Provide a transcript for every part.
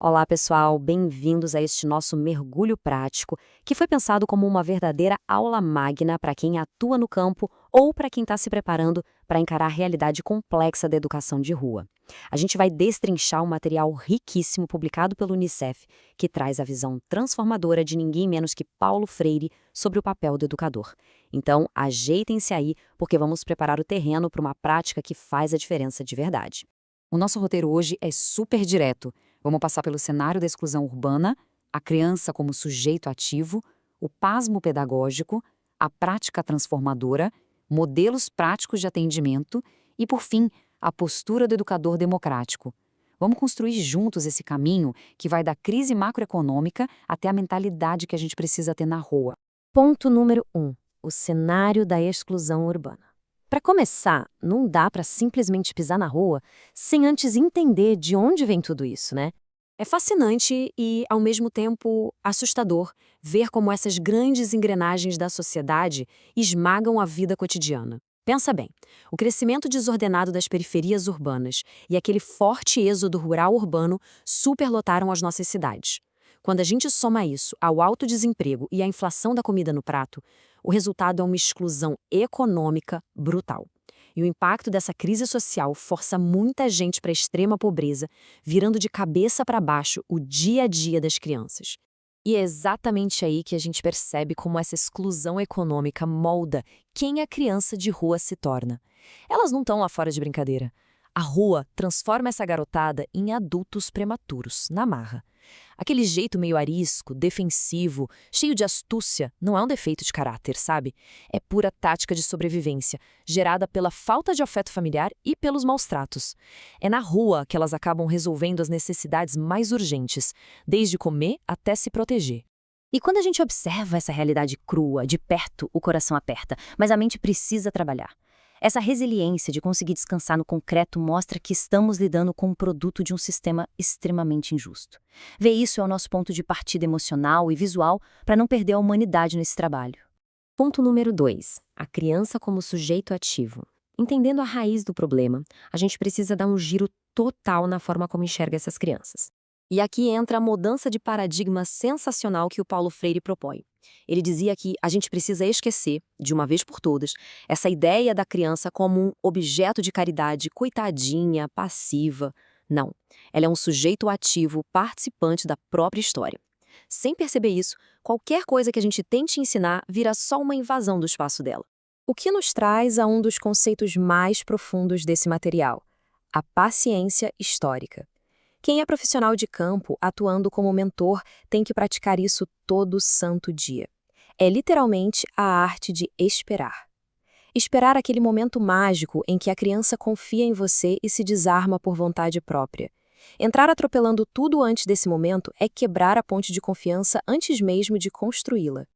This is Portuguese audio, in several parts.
Olá, pessoal, bem-vindos a este nosso mergulho prático, que foi pensado como uma verdadeira aula magna para quem atua no campo ou para quem está se preparando para encarar a realidade complexa da educação de rua. A gente vai destrinchar um material riquíssimo publicado pelo Unicef, que traz a visão transformadora de ninguém menos que Paulo Freire sobre o papel do educador. Então, ajeitem-se aí, porque vamos preparar o terreno para uma prática que faz a diferença de verdade. O nosso roteiro hoje é super direto. Vamos passar pelo cenário da exclusão urbana, a criança como sujeito ativo, o pasmo pedagógico, a prática transformadora, modelos práticos de atendimento e, por fim, a postura do educador democrático. Vamos construir juntos esse caminho que vai da crise macroeconômica até a mentalidade que a gente precisa ter na rua. Ponto número 1. O cenário da exclusão urbana. Para começar, não dá para simplesmente pisar na rua sem antes entender de onde vem tudo isso, né? É fascinante e, ao mesmo tempo, assustador ver como essas grandes engrenagens da sociedade esmagam a vida cotidiana. Pensa bem, o crescimento desordenado das periferias urbanas e aquele forte êxodo rural-urbano superlotaram as nossas cidades. Quando a gente soma isso ao alto desemprego e à inflação da comida no prato, o resultado é uma exclusão econômica brutal. E o impacto dessa crise social força muita gente para a extrema pobreza, virando de cabeça para baixo o dia a dia das crianças. E é exatamente aí que a gente percebe como essa exclusão econômica molda quem a criança de rua se torna. Elas não estão lá fora de brincadeira. A rua transforma essa garotada em adultos prematuros, na marra. Aquele jeito meio arisco, defensivo, cheio de astúcia, não é um defeito de caráter, sabe? É pura tática de sobrevivência, gerada pela falta de afeto familiar e pelos maus tratos. É na rua que elas acabam resolvendo as necessidades mais urgentes, desde comer até se proteger. E quando a gente observa essa realidade crua, de perto, o coração aperta, mas a mente precisa trabalhar. Essa resiliência de conseguir descansar no concreto mostra que estamos lidando com um produto de um sistema extremamente injusto. Ver isso é o nosso ponto de partida emocional e visual para não perder a humanidade nesse trabalho. Ponto número 2. A criança como sujeito ativo. Entendendo a raiz do problema, a gente precisa dar um giro total na forma como enxerga essas crianças. E aqui entra a mudança de paradigma sensacional que o Paulo Freire propõe. Ele dizia que a gente precisa esquecer, de uma vez por todas, essa ideia da criança como um objeto de caridade coitadinha, passiva. Não, ela é um sujeito ativo, participante da própria história. Sem perceber isso, qualquer coisa que a gente tente ensinar vira só uma invasão do espaço dela. O que nos traz a um dos conceitos mais profundos desse material, a paciência histórica. Quem é profissional de campo, atuando como mentor, tem que praticar isso todo santo dia. É literalmente a arte de esperar. Esperar aquele momento mágico em que a criança confia em você e se desarma por vontade própria. Entrar atropelando tudo antes desse momento é quebrar a ponte de confiança antes mesmo de construí-la.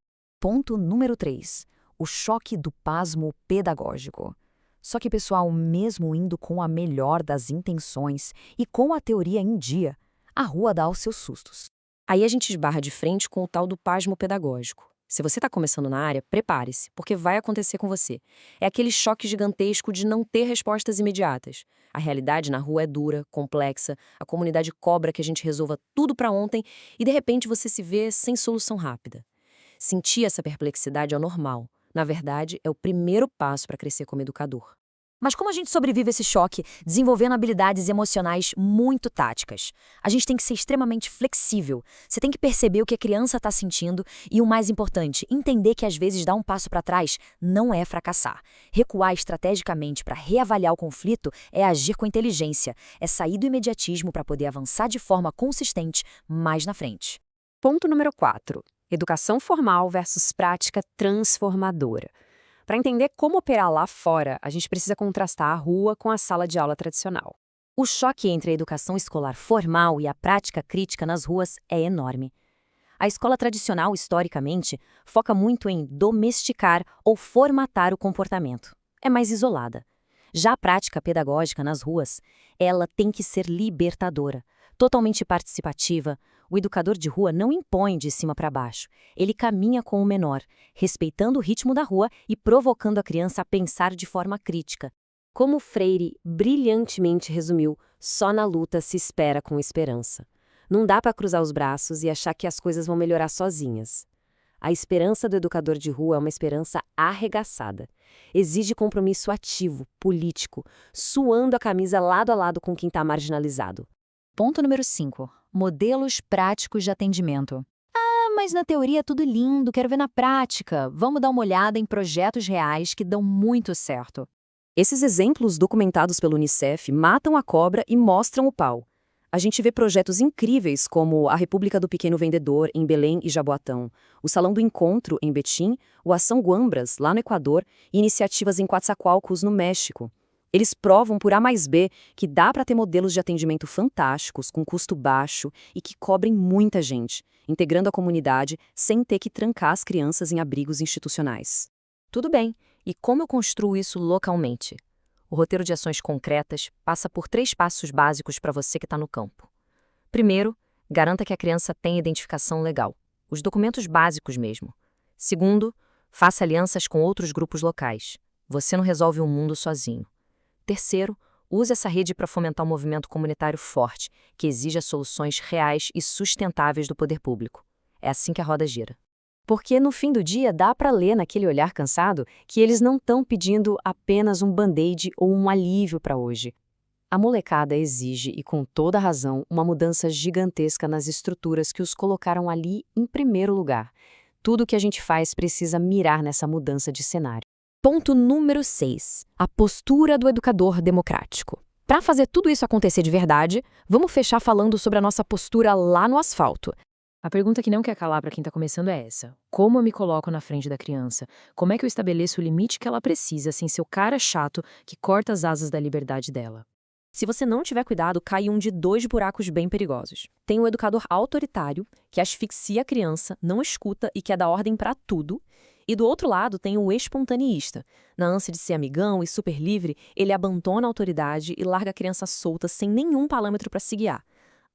Ponto número 3. O choque do pasmo pedagógico. Só que, pessoal, mesmo indo com a melhor das intenções e com a teoria em dia, a rua dá os seus sustos. Aí a gente esbarra de frente com o tal do pasmo pedagógico. Se você está começando na área, prepare-se, porque vai acontecer com você. É aquele choque gigantesco de não ter respostas imediatas. A realidade na rua é dura, complexa, a comunidade cobra que a gente resolva tudo para ontem e, de repente, você se vê sem solução rápida. Sentir essa perplexidade é o normal. Na verdade, é o primeiro passo para crescer como educador. Mas como a gente sobrevive a esse choque, desenvolvendo habilidades emocionais muito táticas? A gente tem que ser extremamente flexível. Você tem que perceber o que a criança está sentindo e, o mais importante, entender que às vezes dar um passo para trás não é fracassar. Recuar estrategicamente para reavaliar o conflito é agir com inteligência, é sair do imediatismo para poder avançar de forma consistente mais na frente. Ponto número 4. Educação formal versus prática transformadora. Para entender como operar lá fora, a gente precisa contrastar a rua com a sala de aula tradicional. O choque entre a educação escolar formal e a prática crítica nas ruas é enorme. A escola tradicional, historicamente, foca muito em domesticar ou formatar o comportamento. É mais isolada. Já a prática pedagógica nas ruas, ela tem que ser libertadora, totalmente participativa. O educador de rua não impõe de cima para baixo. Ele caminha com o menor, respeitando o ritmo da rua e provocando a criança a pensar de forma crítica. Como Freire brilhantemente resumiu, só na luta se espera com esperança. Não dá para cruzar os braços e achar que as coisas vão melhorar sozinhas. A esperança do educador de rua é uma esperança arregaçada. Exige compromisso ativo, político, suando a camisa lado a lado com quem está marginalizado. Ponto número 5. Modelos práticos de atendimento. Ah, mas na teoria é tudo lindo, quero ver na prática. Vamos dar uma olhada em projetos reais que dão muito certo. Esses exemplos documentados pelo Unicef matam a cobra e mostram o pau. A gente vê projetos incríveis como a República do Pequeno Vendedor, em Belém e Jaboatão, o Salão do Encontro, em Betim, o Ação Guambras, lá no Equador, e iniciativas em Coatzacoalcos, no México. Eles provam por A mais B que dá para ter modelos de atendimento fantásticos, com custo baixo e que cobrem muita gente, integrando a comunidade sem ter que trancar as crianças em abrigos institucionais. Tudo bem, e como eu construo isso localmente? O roteiro de ações concretas passa por 3 passos básicos para você que está no campo. Primeiro, garanta que a criança tenha identificação legal, os documentos básicos mesmo. Segundo, faça alianças com outros grupos locais. Você não resolve o mundo sozinho. Terceiro, use essa rede para fomentar um movimento comunitário forte, que exija soluções reais e sustentáveis do poder público. É assim que a roda gira. Porque no fim do dia dá para ler naquele olhar cansado que eles não estão pedindo apenas um band-aid ou um alívio para hoje. A molecada exige, e com toda razão, uma mudança gigantesca nas estruturas que os colocaram ali em primeiro lugar. Tudo que a gente faz precisa mirar nessa mudança de cenário. Ponto número 6. A postura do educador democrático. Para fazer tudo isso acontecer de verdade, vamos fechar falando sobre a nossa postura lá no asfalto. A pergunta que não quer calar para quem está começando é essa. Como eu me coloco na frente da criança? Como é que eu estabeleço o limite que ela precisa sem ser o cara chato que corta as asas da liberdade dela? Se você não tiver cuidado, cai um de 2 buracos bem perigosos. Tem o educador autoritário, que asfixia a criança, não escuta e quer dar ordem para tudo. E do outro lado tem o espontaneísta. Na ânsia de ser amigão e super livre, ele abandona a autoridade e larga a criança solta sem nenhum parâmetro para se guiar.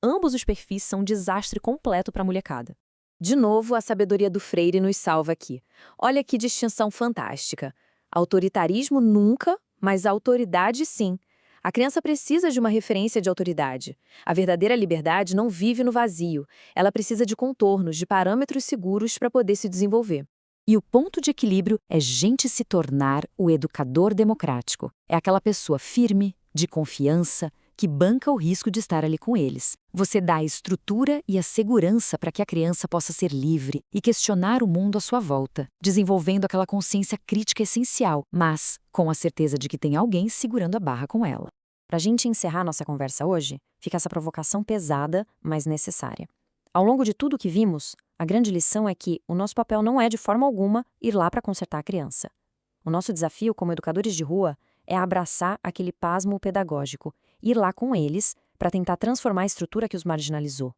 Ambos os perfis são um desastre completo para a molecada. De novo, a sabedoria do Freire nos salva aqui. Olha que distinção fantástica. Autoritarismo nunca, mas autoridade sim. A criança precisa de uma referência de autoridade. A verdadeira liberdade não vive no vazio. Ela precisa de contornos, de parâmetros seguros para poder se desenvolver. E o ponto de equilíbrio é gente se tornar o educador democrático. É aquela pessoa firme, de confiança, que banca o risco de estar ali com eles. Você dá a estrutura e a segurança para que a criança possa ser livre e questionar o mundo à sua volta, desenvolvendo aquela consciência crítica essencial, mas com a certeza de que tem alguém segurando a barra com ela. Para a gente encerrar nossa conversa hoje, fica essa provocação pesada, mas necessária. Ao longo de tudo que vimos, a grande lição é que o nosso papel não é, de forma alguma, ir lá para consertar a criança. O nosso desafio como educadores de rua é abraçar aquele pasmo pedagógico, ir lá com eles para tentar transformar a estrutura que os marginalizou.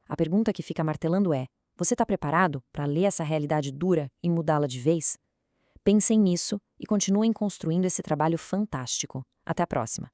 A pergunta que fica martelando é: você está preparado para ler essa realidade dura e mudá-la de vez? Pensem nisso e continuem construindo esse trabalho fantástico. Até a próxima!